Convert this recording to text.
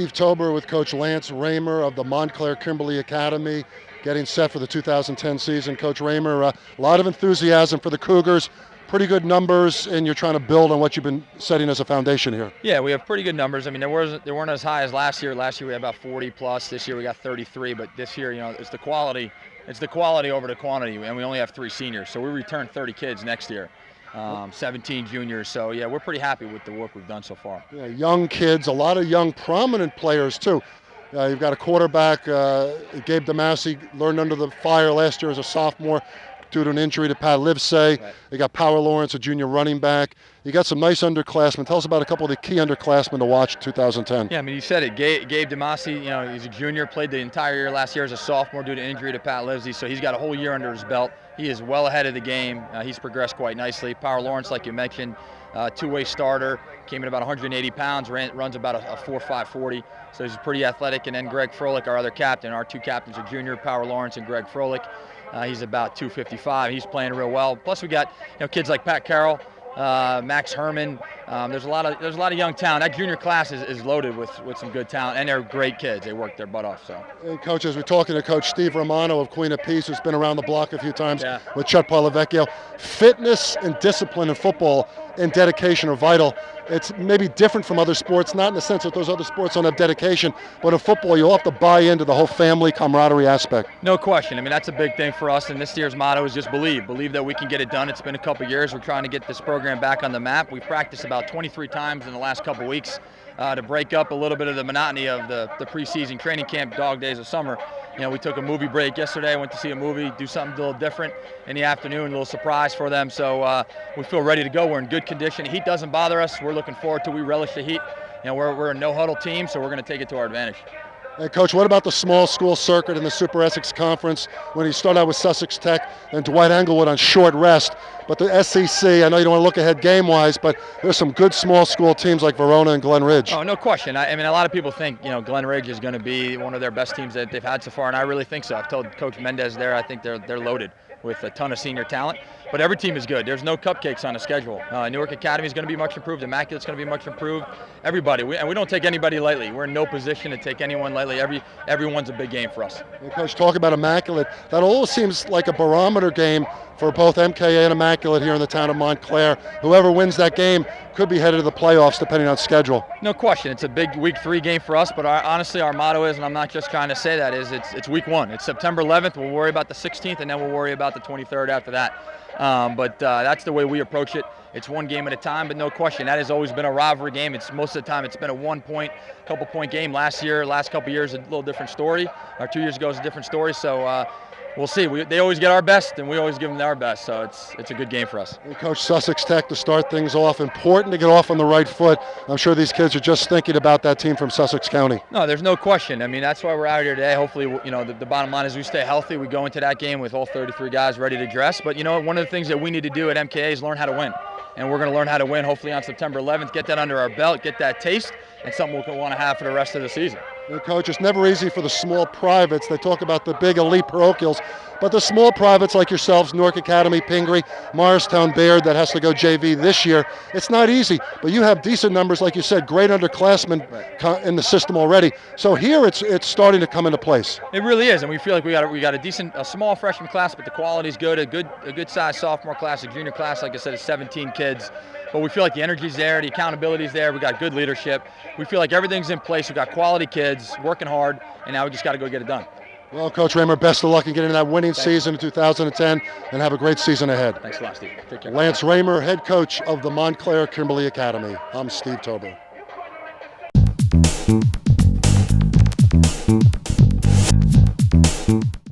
Steve Tober with Coach Lance Raymer of the Montclair Kimberly Academy, getting set for the 2010 season. Coach Raymer, a lot of enthusiasm for the Cougars, pretty good numbers, and you're trying to build on what you've been setting as a foundation here. Yeah, we have pretty good numbers. I mean, they weren't as high as last year. Last year we had about 40 plus. This year we got 33, but this year, it's the quality. It's the quality over the quantity, and we only have 3 seniors, so we return 30 kids next year. 17 juniors, so yeah, we're pretty happy with the work we've done so far. Yeah, young kids, a lot of young prominent players too. You've got a quarterback, Gabe DeMasi, learned under the fire last year as a sophomore due to an injury to Pat Livesay. Right. You got Power Lawrence, a junior running back. You got some nice underclassmen. Tell us about a couple of the key underclassmen to watch in 2010. Yeah, I mean, you said it. Gabe DeMasi, he's a junior, played the entire year last year as a sophomore due to injury to Pat Livesay, so he's got a whole year under his belt. He is well ahead of the game. He's progressed quite nicely. Power Lawrence, like you mentioned, two-way starter, came in about 180 pounds, runs about a 4.5 40, so he's pretty athletic. And then Greg Froelich, our other captain, our 2 captains are junior, Power Lawrence and Greg Froelich. He's about 255. He's playing real well. Plus we got kids like Pat Carroll, Max Herman. There's a lot of young talent. That junior class is loaded with some good talent, and they're great kids. They work their butt off. So. And coaches, we're talking to Coach Steve Romano of Queen of Peace, who's been around the block a few times Yeah. with Chuck Polavecchio. Fitness and discipline in football and dedication are vital. It's maybe different from other sports, not in the sense that those other sports don't have dedication, but in football you'll have to buy into the whole family camaraderie aspect. No question. I mean, that's a big thing for us, and this year's motto is just believe. Believe that we can get it done. It's been a couple years. We're trying to get this program back on the map. We've practiced about 23 times in the last couple weeks to break up a little bit of the monotony of the preseason training camp dog days of summer. We took a movie break yesterday. I went to see a movie, do something a little different in the afternoon, a little surprise for them. So we feel ready to go. We're in good condition. The heat doesn't bother us. We're looking forward to it. We relish the heat. We're a no-huddle team, so we're going to take it to our advantage. Hey, Coach, what about the small school circuit in the Super Essex Conference when you start out with Sussex Tech and Dwight Englewood on short rest? But the SEC, I know you don't want to look ahead game-wise, but there's some good small school teams like Verona and Glen Ridge. Oh, no question. I mean, a lot of people think, Glen Ridge is going to be one of their best teams that they've had so far, and I really think so. I've told Coach Mendez there, I think they're loaded with a ton of senior talent. But every team is good. There's no cupcakes on the schedule. Newark Academy is going to be much improved. Immaculate's going to be much improved. Everybody. And we don't take anybody lightly. We're in no position to take anyone lightly. Everyone's a big game for us. And Coach, talk about Immaculate. That always seems like a barometer game for both MKA and Immaculate here in the town of Montclair. Whoever wins that game could be headed to the playoffs depending on schedule. No question. It's a big week 3 game for us, but honestly our motto is, and I'm not just trying to say that, is it's week 1. It's September 11th. We'll worry about the 16th, and then we'll worry about the 23rd after that. But that's the way we approach it. It's one game at a time, but no question, that has always been a rivalry game. It's most of the time it's been a 1-point, couple-point game. Last couple years, a little different story. 2 years ago, it's a different story. So we'll see. They always get our best, and we always give them our best. So it's a good game for us. And Coach, Sussex Tech to start things off. Important to get off on the right foot. I'm sure these kids are just thinking about that team from Sussex County. No, there's no question. I mean, that's why we're out here today. Hopefully, the bottom line is we stay healthy. We go into that game with all 33 guys ready to dress. But one of the things that we need to do at MKA is learn how to win. And we're going to learn how to win hopefully on September 11th, get that under our belt, get that taste, and something we'll want to have for the rest of the season. Coach, it's never easy for the small privates. They talk about the big elite parochials, but the small privates like yourselves, Newark Academy, Pingree, Morristown, Baird, that has to go JV this year, it's not easy, but you have decent numbers, like you said, great underclassmen in the system already. So here it's starting to come into place. It really is, and we feel like we got a small freshman class, but the quality's good, a good sized sophomore class, a junior class, like I said, is 17 kids. But we feel like the energy's there, the accountability's there, we got good leadership. We feel like everything's in place, we got quality kids, working hard, and now we just got to go get it done. Well, Coach Raymer, best of luck in getting that winning season in 2010, and have a great season ahead. Thanks a lot, Steve. Take care. Lance Raymer, head coach of the Montclair Kimberly Academy. I'm Steve Tober.